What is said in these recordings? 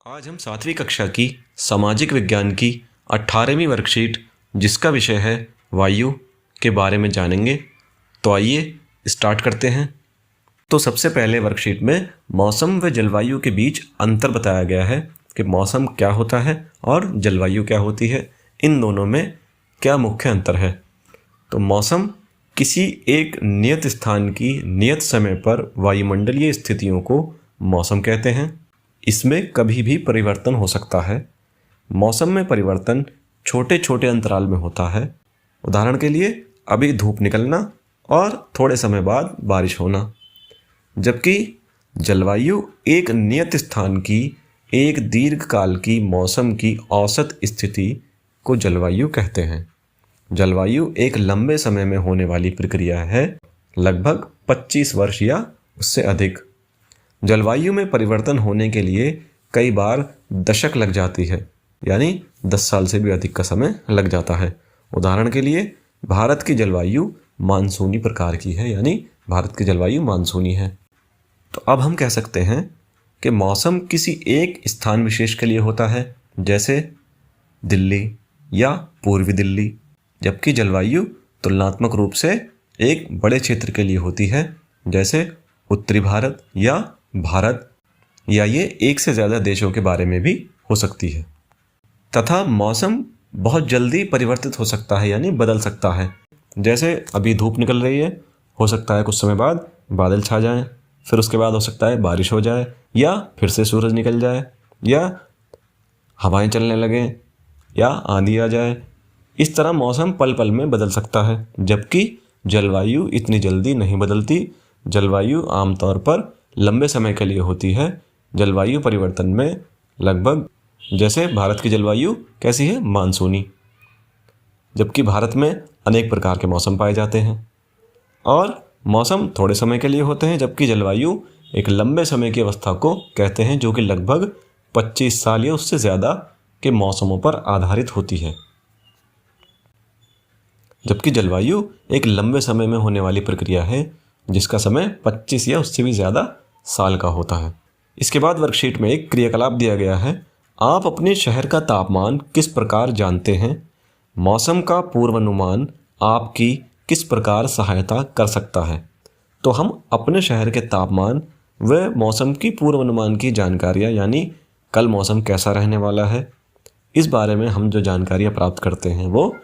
आज हम 7वीं कक्षा की सामाजिक विज्ञान की 18वीं वर्कशीट जिसका विषय है वायु के बारे में जानेंगे। तो आइए स्टार्ट करते हैं। तो सबसे पहले वर्कशीट में मौसम व जलवायु के बीच अंतर बताया गया है कि मौसम क्या होता है और जलवायु क्या होती है, इन दोनों में क्या मुख्य अंतर है। तो मौसम किसी एक नियत स्थान की नियत समय पर वायुमंडलीय स्थितियों को मौसम कहते हैं। इसमें कभी भी परिवर्तन हो सकता है। मौसम में परिवर्तन छोटे छोटे अंतराल में होता है। उदाहरण के लिए अभी धूप निकलना और थोड़े समय बाद बारिश होना। जबकि जलवायु एक नियत स्थान की एक दीर्घकाल की मौसम की औसत स्थिति को जलवायु कहते हैं। जलवायु एक लंबे समय में होने वाली प्रक्रिया है, लगभग 25 वर्ष या उससे अधिक। जलवायु में परिवर्तन होने के लिए कई बार दशक लग जाती है, यानी 10 साल से भी अधिक का समय लग जाता है। उदाहरण के लिए भारत की जलवायु मानसूनी प्रकार की है, यानी भारत की जलवायु मानसूनी है। तो अब हम कह सकते हैं कि मौसम किसी एक स्थान विशेष के लिए होता है, जैसे दिल्ली या पूर्वी दिल्ली, जबकि जलवायु तुलनात्मक रूप से एक बड़े क्षेत्र के लिए होती है, जैसे उत्तरी भारत या भारत, या ये एक से ज़्यादा देशों के बारे में भी हो सकती है। तथा मौसम बहुत जल्दी परिवर्तित हो सकता है, यानी बदल सकता है। जैसे अभी धूप निकल रही है, हो सकता है कुछ समय बाद बादल छा जाएं, फिर उसके बाद हो सकता है बारिश हो जाए, या फिर से सूरज निकल जाए, या हवाएं चलने लगें, या आंधी आ जाए। इस तरह मौसम पल पल में बदल सकता है, जबकि जलवायु इतनी जल्दी नहीं बदलती। जलवायु आमतौर पर लंबे समय के लिए होती है। जलवायु परिवर्तन में लगभग, जैसे भारत की जलवायु कैसी है, मानसूनी, जबकि भारत में अनेक प्रकार के मौसम पाए जाते हैं। और मौसम थोड़े समय के लिए होते हैं, जबकि जलवायु एक लंबे समय की अवस्था को कहते हैं, जो कि लगभग 25 साल या उससे ज़्यादा के मौसमों पर आधारित होती है। जबकि जलवायु एक लंबे समय में होने वाली प्रक्रिया है, जिसका समय 25 या उससे भी ज़्यादा साल का होता है। इसके बाद वर्कशीट में एक क्रियाकलाप दिया गया है। आप अपने शहर का तापमान किस प्रकार जानते हैं? मौसम का पूर्वानुमान आपकी किस प्रकार सहायता कर सकता है? तो हम अपने शहर के तापमान व मौसम की पूर्वानुमान की जानकारियाँ, यानी कल मौसम कैसा रहने वाला है, इस बारे में हम जो जानकारियाँ प्राप्त करते हैं वो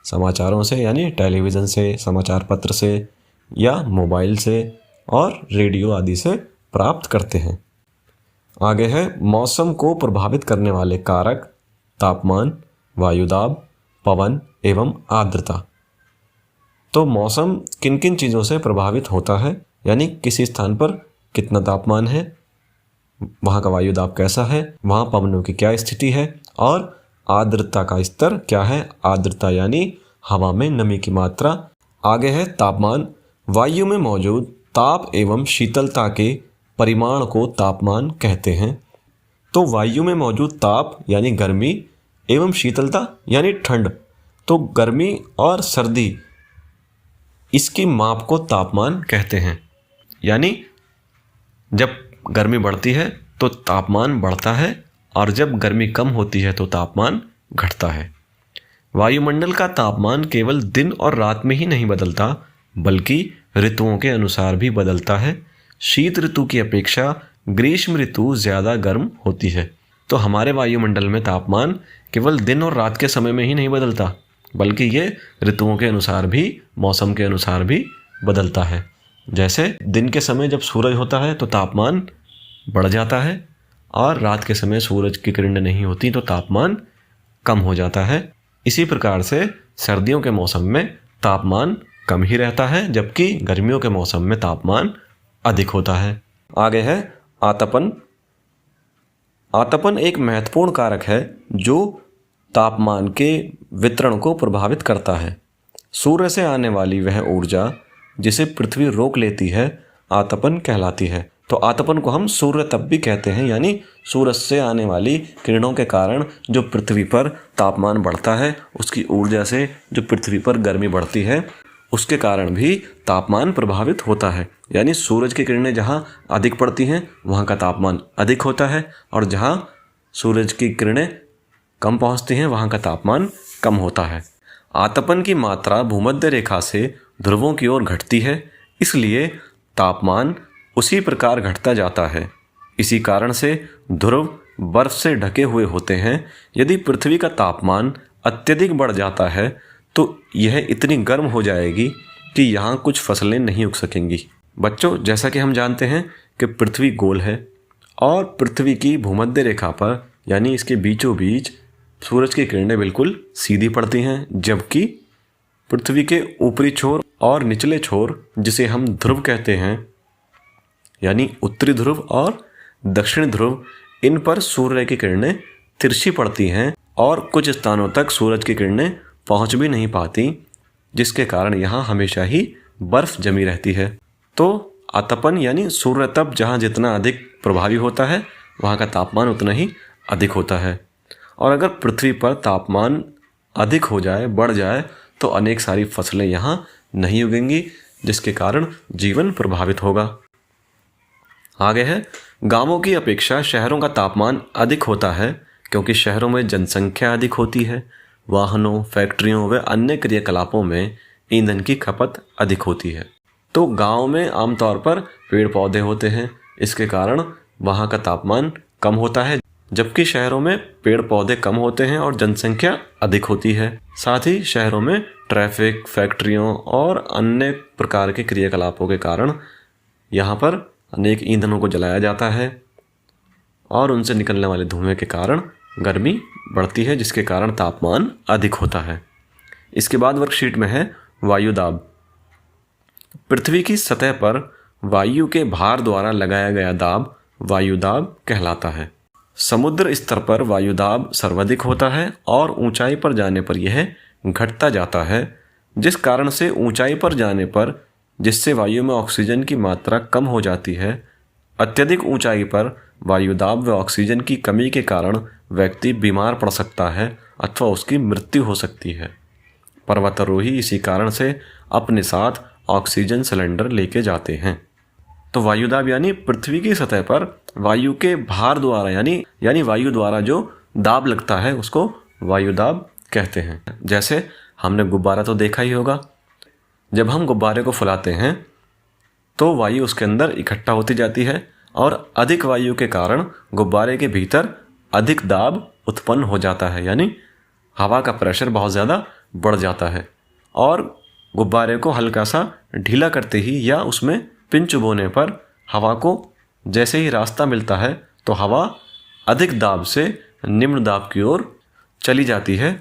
समाचारों से, यानी टेलीविज़न से, समाचार पत्र से, या मोबाइल से और रेडियो आदि से प्राप्त करते हैं। आगे है मौसम को प्रभावित करने वाले कारक: तापमान, वायुदाब, पवन एवं आर्द्रता। तो मौसम किन किन चीज़ों से प्रभावित होता है, यानी किसी स्थान पर कितना तापमान है, वहाँ का वायुदाब कैसा है, वहाँ पवनों की क्या स्थिति है, और आर्द्रता का स्तर क्या है। आर्द्रता यानी हवा में नमी की मात्रा। आगे है तापमान। वायु में मौजूद ताप एवं शीतलता के परिमाण को तापमान कहते हैं। तो वायु में मौजूद ताप यानी गर्मी एवं शीतलता यानी ठंड, तो गर्मी और सर्दी, इसकी माप को तापमान कहते हैं। यानी जब गर्मी बढ़ती है तो तापमान बढ़ता है, और जब गर्मी कम होती है तो तापमान घटता है। वायुमंडल का तापमान केवल दिन और रात में ही नहीं बदलता, बल्कि ऋतुओं के अनुसार भी बदलता है। शीत ऋतु की अपेक्षा ग्रीष्म ऋतु ज़्यादा गर्म होती है। तो हमारे वायुमंडल में तापमान केवल दिन और रात के समय में ही नहीं बदलता, बल्कि ये ऋतुओं के अनुसार भी, मौसम के अनुसार भी बदलता है। जैसे दिन के समय जब सूरज होता है तो तापमान बढ़ जाता है, और रात के समय सूरज की किरणें नहीं होती तो तापमान कम हो जाता है। इसी प्रकार से सर्दियों के मौसम में तापमान कम ही रहता है, जबकि गर्मियों के मौसम में तापमान अधिक होता है। आगे है आतपन। आतपन एक महत्वपूर्ण कारक है जो तापमान के वितरण को प्रभावित करता है। सूर्य से आने वाली वह ऊर्जा जिसे पृथ्वी रोक लेती है आतपन कहलाती है। तो आतपन को हम सूर्य तप भी कहते हैं, यानी सूरज से आने वाली किरणों के कारण जो पृथ्वी पर तापमान बढ़ता है, उसकी ऊर्जा से जो पृथ्वी पर गर्मी बढ़ती है, उसके कारण भी तापमान प्रभावित होता है। यानी सूरज की किरणें जहाँ अधिक पड़ती हैं वहाँ का तापमान अधिक होता है, और जहाँ सूरज की किरणें कम पहुंचती हैं वहां का तापमान कम होता है। आतपन की मात्रा भूमध्य रेखा से ध्रुवों की ओर घटती है, इसलिए तापमान उसी प्रकार घटता जाता है। इसी कारण से ध्रुव बर्फ से ढके हुए होते हैं। यदि पृथ्वी का तापमान अत्यधिक बढ़ जाता है तो यह इतनी गर्म हो जाएगी कि यहाँ कुछ फसलें नहीं उग सकेंगी। बच्चों, जैसा कि हम जानते हैं कि पृथ्वी गोल है और पृथ्वी की भूमध्य रेखा पर यानी इसके बीचों बीच सूरज की किरणें बिल्कुल सीधी पड़ती हैं, जबकि पृथ्वी के ऊपरी छोर और निचले छोर, जिसे हम ध्रुव कहते हैं, यानी उत्तरी ध्रुव और दक्षिण ध्रुव, इन पर सूर्य की किरणें तिरछी पड़ती हैं और कुछ स्थानों तक सूरज की किरणें पहुंच भी नहीं पाती, जिसके कारण यहाँ हमेशा ही बर्फ जमी रहती है। तो आतपन यानी सूर्य तप जहाँ जितना अधिक प्रभावी होता है वहाँ का तापमान उतना ही अधिक होता है। और अगर पृथ्वी पर तापमान अधिक हो जाए, बढ़ जाए, तो अनेक सारी फसलें यहाँ नहीं उगेंगी, जिसके कारण जीवन प्रभावित होगा। आगे है, गांवों की अपेक्षा शहरों का तापमान अधिक होता है क्योंकि शहरों में जनसंख्या अधिक होती है। वाहनों, फैक्ट्रियों व अन्य क्रियाकलापों में ईंधन की खपत अधिक होती है। तो गांव में आमतौर पर पेड़ पौधे होते हैं, इसके कारण वहाँ का तापमान कम होता है, जबकि शहरों में पेड़ पौधे कम होते हैं और जनसंख्या अधिक होती है। साथ ही शहरों में ट्रैफिक, फैक्ट्रियों और अन्य प्रकार के क्रियाकलापों के कारण यहाँ पर अनेक ईंधनों को जलाया जाता है और उनसे निकलने वाले धुएं के कारण गर्मी बढ़ती है, जिसके कारण तापमान अधिक होता है। इसके बाद वर्कशीट में है वायुदाब। पृथ्वी की सतह पर वायु के भार द्वारा लगाया गया दाब वायुदाब कहलाता है। समुद्र स्तर पर वायुदाब सर्वाधिक होता है और ऊंचाई पर जाने पर यह घटता जाता है, जिस कारण से ऊंचाई पर जाने पर जिससे वायु में ऑक्सीजन की मात्रा कम हो जाती है। अत्यधिक ऊंचाई पर वायुदाब व ऑक्सीजन की कमी के कारण व्यक्ति बीमार पड़ सकता है अथवा उसकी मृत्यु हो सकती है। पर्वतारोही इसी कारण से अपने साथ ऑक्सीजन सिलेंडर लेके जाते हैं। तो वायुदाब यानी पृथ्वी की सतह पर वायु के भार द्वारा यानी वायु द्वारा जो दाब लगता है उसको वायुदाब कहते हैं। जैसे हमने गुब्बारा तो देखा ही होगा, जब हम गुब्बारे को फुलाते हैं तो वायु उसके अंदर इकट्ठा होती जाती है और अधिक वायु के कारण गुब्बारे के भीतर अधिक दाब उत्पन्न हो जाता है, यानी हवा का प्रेशर बहुत ज़्यादा बढ़ जाता है और गुब्बारे को हल्का सा ढीला करते ही या उसमें पिन चुभोने पर हवा को जैसे ही रास्ता मिलता है तो हवा अधिक दाब से निम्न दाब की ओर चली जाती है।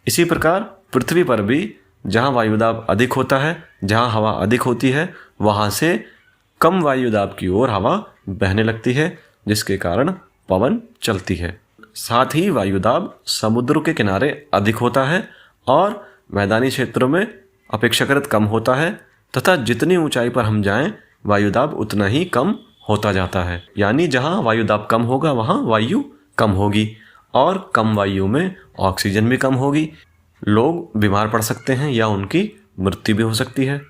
इसी प्रकार पृथ्वी पर भी जहाँ वायुदाब अधिक होता है, जहाँ हवा अधिक होती है, वहाँ से कम वायुदाब की ओर हवा बहने लगती है, जिसके कारण पवन चलती है। साथ ही वायुदाब समुद्र के किनारे अधिक होता है और मैदानी क्षेत्रों में अपेक्षाकृत कम होता है तथा जितनी ऊंचाई पर हम जाएं वायुदाब उतना ही कम होता जाता है। यानी जहाँ वायुदाब कम होगा वहाँ वायु कम होगी और कम वायु में ऑक्सीजन भी कम होगी, लोग बीमार पड़ सकते हैं या उनकी मृत्यु भी हो सकती है।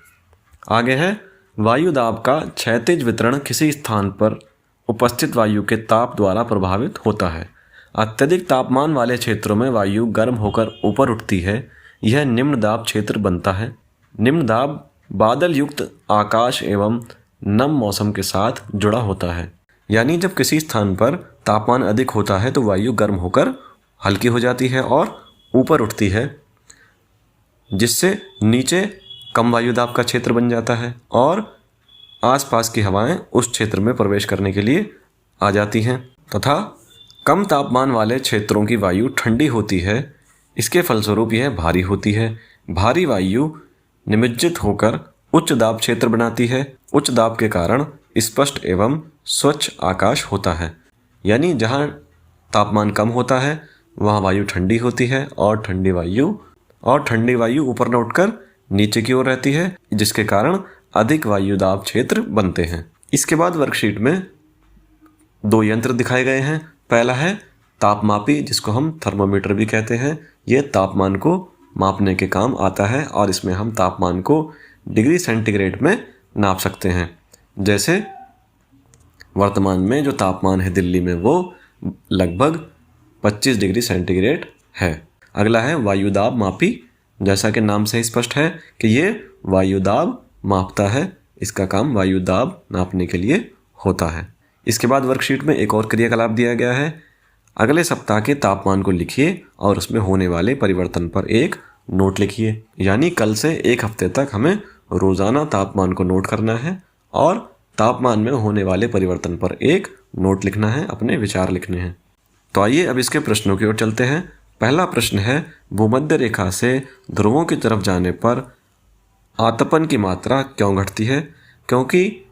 आगे है, वायुदाब का क्षैतिज वितरण किसी स्थान पर उपस्थित वायु के ताप द्वारा प्रभावित होता है। अत्यधिक तापमान वाले क्षेत्रों में वायु गर्म होकर ऊपर उठती है, यह निम्न दाब क्षेत्र बनता है। निम्न दाब बादल युक्त आकाश एवं नम मौसम के साथ जुड़ा होता है। यानी जब किसी स्थान पर तापमान अधिक होता है तो वायु गर्म होकर हल्की हो जाती है और ऊपर उठती है, जिससे नीचे कम वायुदाब का क्षेत्र बन जाता है और आसपास की हवाएं उस क्षेत्र में प्रवेश करने के लिए आ जाती हैं तथा कम तापमान वाले क्षेत्रों की वायु ठंडी होती है। इसके फलस्वरूप यह भारी होती है। भारी वायु निमज्जित होकर उच्च दाब क्षेत्र बनाती है। उच्च दाब के कारण स्पष्ट एवं स्वच्छ आकाश होता है। यानी जहाँ तापमान कम होता है वहाँ वायु ठंडी होती है और ठंडी वायु ऊपर न उठकर नीचे की ओर रहती है, जिसके कारण अधिक वायुदाब क्षेत्र बनते हैं। इसके बाद वर्कशीट में दो यंत्र दिखाए गए हैं। पहला है तापमापी, जिसको हम थर्मोमीटर भी कहते हैं। ये तापमान को मापने के काम आता है और इसमें हम तापमान को डिग्री सेंटीग्रेड में नाप सकते हैं। जैसे वर्तमान में जो तापमान है दिल्ली में वो लगभग 25 डिग्री सेंटीग्रेड है। अगला है वायुदाब मापी। जैसा कि नाम से ही स्पष्ट है कि ये वायुदाब मापता है, इसका काम वायुदाब नापने के लिए होता है। इसके बाद वर्कशीट में एक और क्रियाकलाप दिया गया है। अगले सप्ताह के तापमान को लिखिए और उसमें होने वाले परिवर्तन पर एक नोट लिखिए। यानी कल से एक हफ्ते तक हमें रोज़ाना तापमान को नोट करना है और तापमान में होने वाले परिवर्तन पर एक नोट लिखना है, अपने विचार लिखने हैं। तो आइए अब इसके प्रश्नों की ओर चलते हैं। पहला प्रश्न है, भूमध्य रेखा से ध्रुवों की तरफ जाने पर आतपन की मात्रा क्यों घटती है? क्योंकि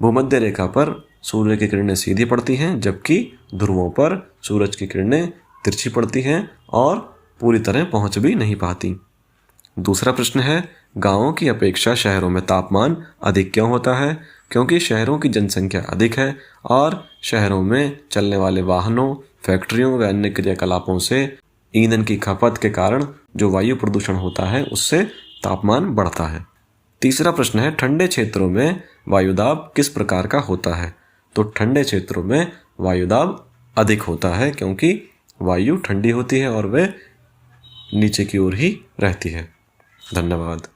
भूमध्य रेखा पर सूर्य की किरणें सीधी पड़ती हैं, जबकि ध्रुवों पर सूरज की किरणें तिरछी पड़ती हैं और पूरी तरह पहुंच भी नहीं पाती। दूसरा प्रश्न है, गांवों की अपेक्षा शहरों में तापमान अधिक क्यों होता है? क्योंकि शहरों की जनसंख्या अधिक है और शहरों में चलने वाले वाहनों, फैक्ट्रियों व अन्य क्रियाकलापों से ईंधन की खपत के कारण जो वायु प्रदूषण होता है, उससे तापमान बढ़ता है। तीसरा प्रश्न है, ठंडे क्षेत्रों में वायुदाब किस प्रकार का होता है? तो ठंडे क्षेत्रों में वायुदाब अधिक होता है क्योंकि वायु ठंडी होती है और वह नीचे की ओर ही रहती है। धन्यवाद।